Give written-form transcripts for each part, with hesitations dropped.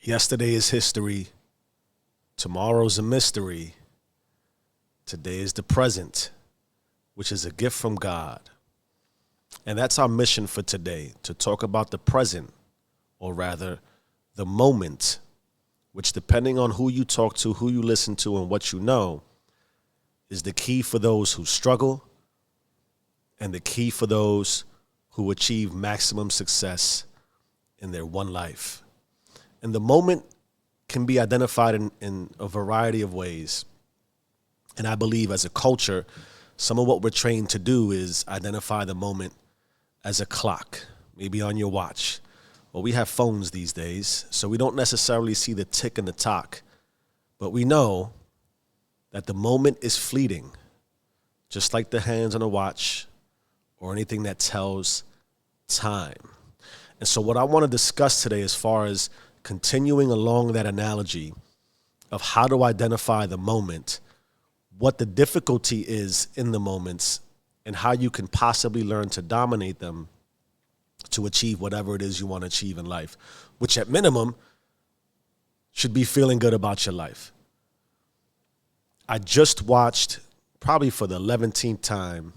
Yesterday is history. Tomorrow's a mystery. Today is the present, which is a gift from God. And that's our mission for today, to talk about the present, or rather, the moment, which, depending on who you talk to, who you listen to, and what you know, is the key for those who struggle and the key for those who achieve maximum success in their one life. And the moment can be identified in a variety of ways. And I believe as a culture, some of what we're trained to do is identify the moment as a clock, maybe on your watch. Well, we have phones these days, so we don't necessarily see the tick and the tock. But we know that the moment is fleeting, just like the hands on a watch or anything that tells time. And so what I want to discuss today, as far as continuing along that analogy of how to identify the moment, what the difficulty is in the moments, and how you can possibly learn to dominate them to achieve whatever it is you want to achieve in life, which at minimum should be feeling good about your life. I just watched, probably for the 11th time,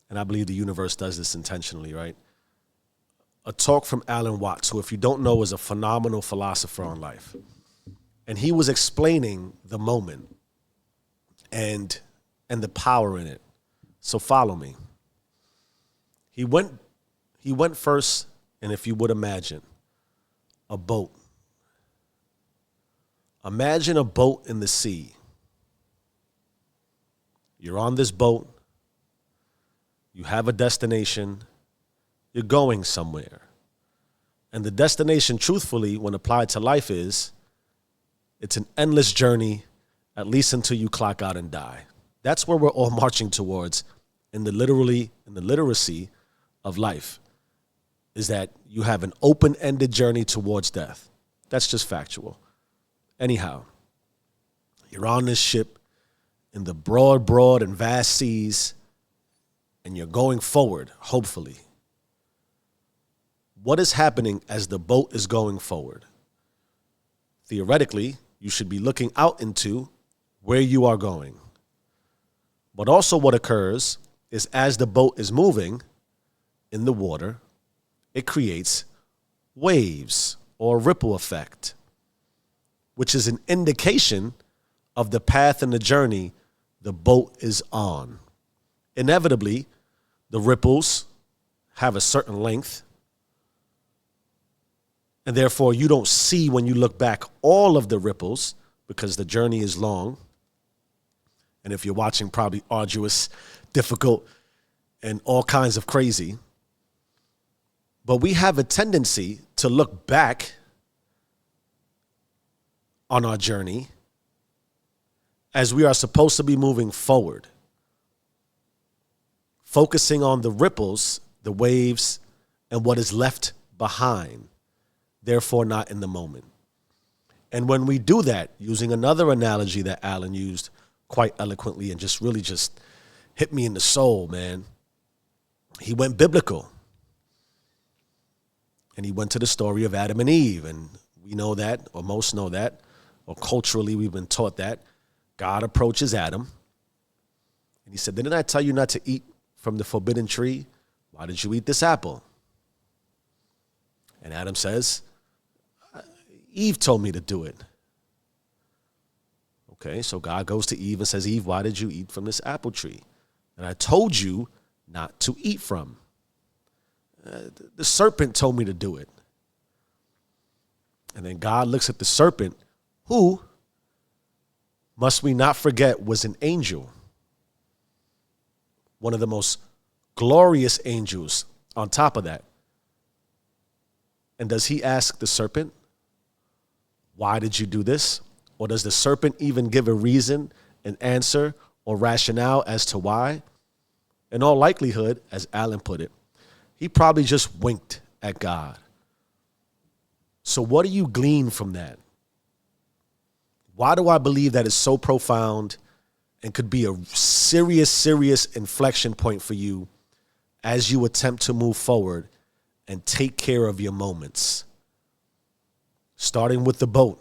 and I believe the universe does this intentionally, right? A talk from Alan Watts, who, if you don't know, is a phenomenal philosopher on life. And he was explaining the moment and the power in it. So follow me. He went first, and if you would imagine, a boat. Imagine a boat in the sea. You're on this boat. You have a destination. You're going somewhere. And the destination, truthfully, when applied to life, it's an endless journey, at least until you clock out and die. That's where we're all marching towards in the literacy of life, is that you have an open-ended journey towards death. That's just factual. Anyhow, you're on this ship in the broad and vast seas, and you're going forward, hopefully. What is happening as the boat is going forward? Theoretically, you should be looking out into where you are going. But also what occurs is, as the boat is moving in the water, it creates waves or ripple effect, which is an indication of the path and the journey the boat is on. Inevitably, the ripples have a certain length, and therefore you don't see, when you look back, all of the ripples, because the journey is long. And if you're watching, probably arduous, difficult, and all kinds of crazy. But we have a tendency to look back on our journey as we are supposed to be moving forward, focusing on the ripples, the waves, and what is left behind, therefore not in the moment. And when we do that, using another analogy that Alan used quite eloquently and just really just hit me in the soul, man, he went biblical. And he went to the story of Adam and Eve. And we know that, or most know that, or culturally we've been taught that. God approaches Adam, and he said, "Didn't I tell you not to eat from the forbidden tree? Why did you eat this apple?" And Adam says, "Eve told me to do it." Okay, so God goes to Eve and says, "Eve, why did you eat from this apple tree? And I told you not to eat from. The serpent told me to do it." And then God looks at the serpent, who, must we not forget, was an angel, one of the most glorious angels on top of that. And does he ask the serpent, "Why did you do this?" Or does the serpent even give a reason, an answer, or rationale as to why? In all likelihood, as Alan put it, he probably just winked at God. So what do you glean from that? Why do I believe that is so profound and could be a serious inflection point for you as you attempt to move forward and take care of your moments? starting with the boat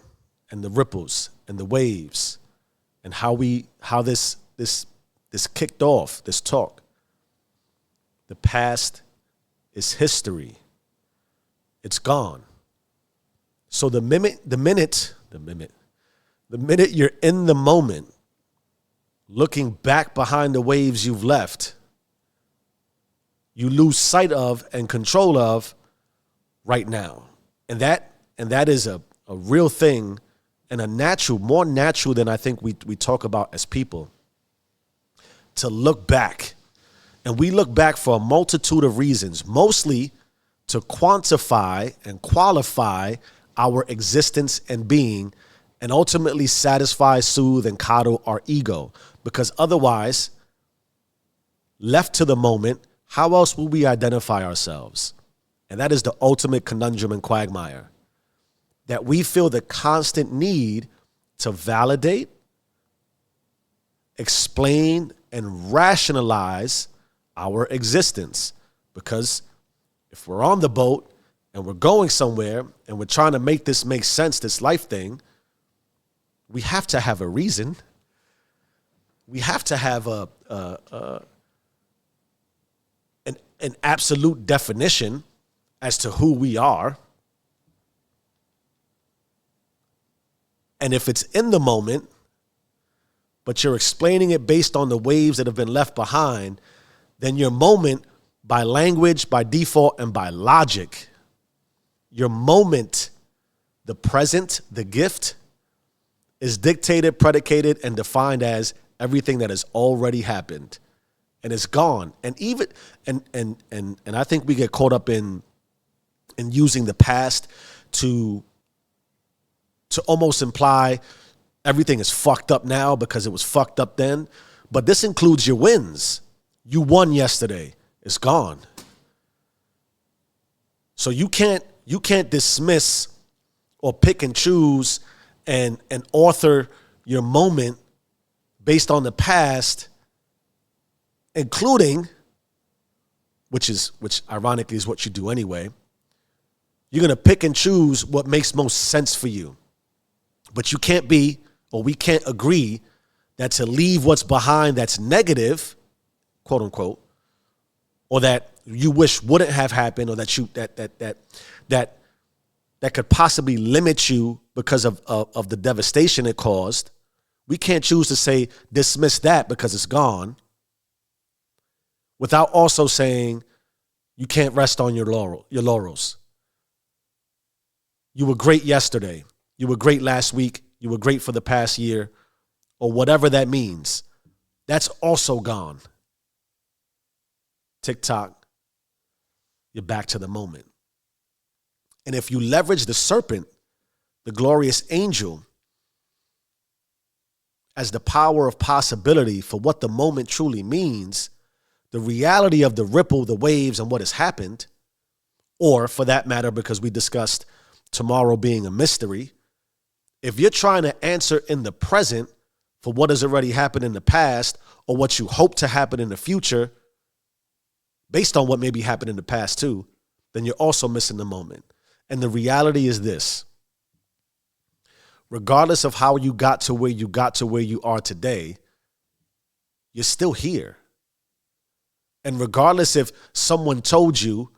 and the ripples and the waves and how this kicked off, this talk. The past is history. It's gone. So the minute you're in the moment, looking back behind the waves you've left, you lose sight of and control of right now. And that is a real thing, and more natural than I think we talk about as people, to look back. And we look back for a multitude of reasons, mostly to quantify and qualify our existence and being, and ultimately satisfy, soothe, and coddle our ego. Because otherwise, left to the moment, how else will we identify ourselves? And that is the ultimate conundrum and quagmire, that we feel the constant need to validate, explain, and rationalize our existence. Because if we're on the boat and we're going somewhere and we're trying to make this make sense, this life thing, we have to have a reason. We have to have an absolute definition as to who we are. And if it's in the moment, but you're explaining it based on the waves that have been left behind, then your moment, by language, by default, and by logic, your moment, the present, the gift, is dictated, predicated, and defined as everything that has already happened and is gone. And even and I think we get caught up in using the past to almost imply everything is fucked up now because it was fucked up then. But this includes your wins. You won yesterday. It's gone. So you can't dismiss or pick and choose and author your moment based on the past, including, which ironically is what you do anyway. You're going to pick and choose what makes most sense for you. But you can't we can't agree that to leave what's behind that's negative, quote unquote, or that you wish wouldn't have happened, or that could possibly limit you because of the devastation it caused. We can't choose to say dismiss that because it's gone, without also saying you can't rest on your laurels. You were great yesterday. You were great last week. You were great for the past year, or whatever that means. That's also gone. TikTok, you're back to the moment. And if you leverage the serpent, the glorious angel, as the power of possibility for what the moment truly means, the reality of the ripple, the waves, and what has happened, or for that matter, because we discussed tomorrow being a mystery, if you're trying to answer in the present for what has already happened in the past, or what you hope to happen in the future, based on what maybe happened in the past too, then you're also missing the moment. And the reality is this: regardless of how you got to where you are today, you're still here. And regardless if someone told you,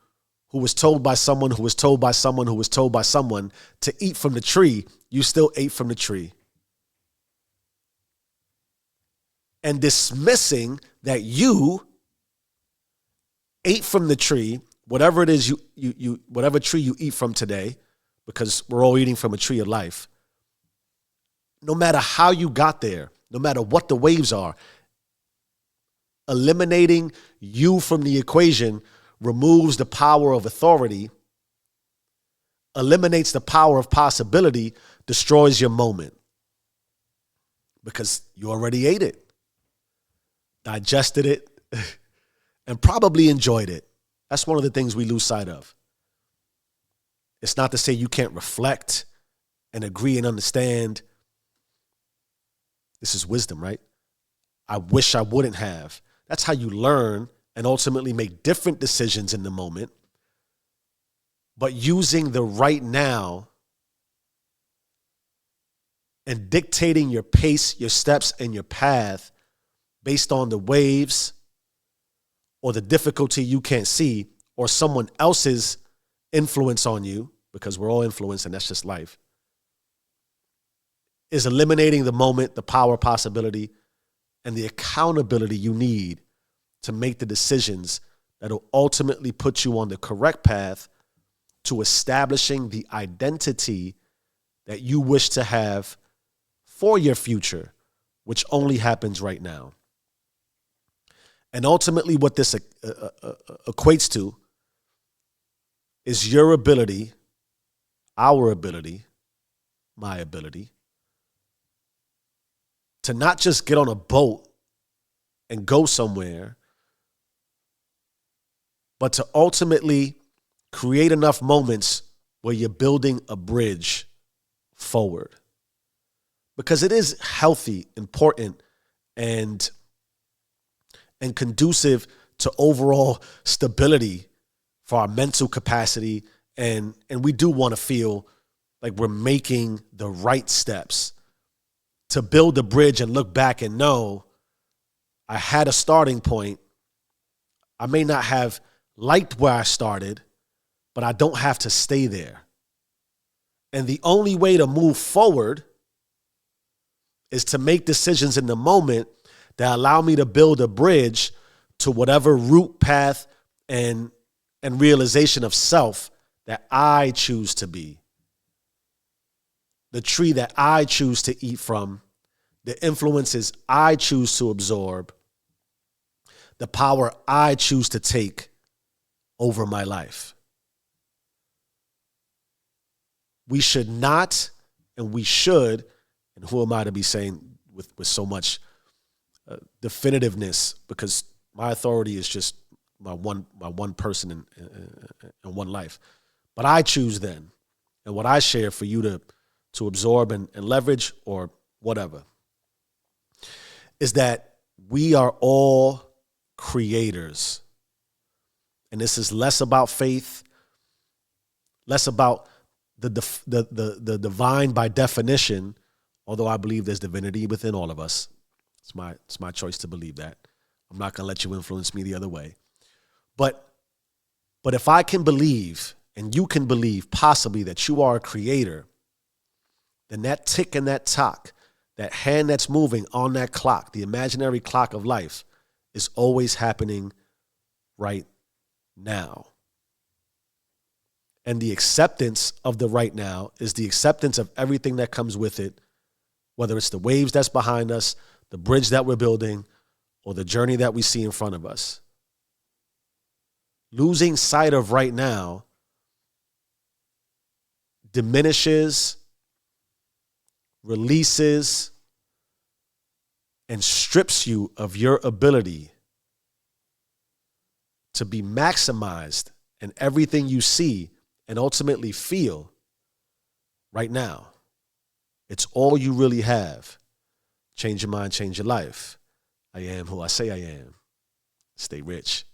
who was told by someone, who was told by someone, who was told by someone to eat from the tree, you still ate from the tree. And dismissing that you ate from the tree, whatever it is whatever tree you eat from today, because we're all eating from a tree of life, no matter how you got there, no matter what the waves are, eliminating you from the equation removes the power of authority, eliminates the power of possibility, destroys your moment. Because you already ate it, digested it, and probably enjoyed it. That's one of the things we lose sight of. It's not to say you can't reflect and agree and understand. This is wisdom, right? I wish I wouldn't have. That's how you learn and ultimately make different decisions in the moment. But using the right now and dictating your pace, your steps, and your path based on the waves or the difficulty you can't see or someone else's influence on you, because we're all influenced and that's just life, is eliminating the moment, the power, possibility, and the accountability you need to make the decisions that will ultimately put you on the correct path to establishing the identity that you wish to have for your future, which only happens right now. And ultimately what this equates to is your ability, our ability, my ability, to not just get on a boat and go somewhere, but to ultimately create enough moments where you're building a bridge forward. Because it is healthy, important, and conducive to overall stability for our mental capacity. And we do want to feel like we're making the right steps to build a bridge and look back and know I had a starting point. I may not have liked where I started, but I don't have to stay there. And the only way to move forward is to make decisions in the moment that allow me to build a bridge to whatever route, path, and realization of self that I choose to be. The tree that I choose to eat from, the influences I choose to absorb, the power I choose to take over my life. We should not, and we should, and who am I to be saying with so much definitiveness, because my authority is just my one person in one life. But I choose then, and what I share for you to absorb and leverage or whatever, is that we are all creators. And this is less about faith, less about the divine by definition, although I believe there's divinity within all of us. It's my choice to believe that. I'm not going to let you influence me the other way. But if I can believe, and you can believe possibly, that you are a creator, then that tick and that tock, that hand that's moving on that clock, the imaginary clock of life, is always happening right now. And the acceptance of the right now is the acceptance of everything that comes with it, whether it's the waves that's behind us, the bridge that we're building, or the journey that we see in front of us. Losing sight of right now diminishes, releases, and strips you of your ability to be maximized in everything you see and ultimately feel right now. It's all you really have. Change your mind, change your life. I am who I say I am. Stay rich.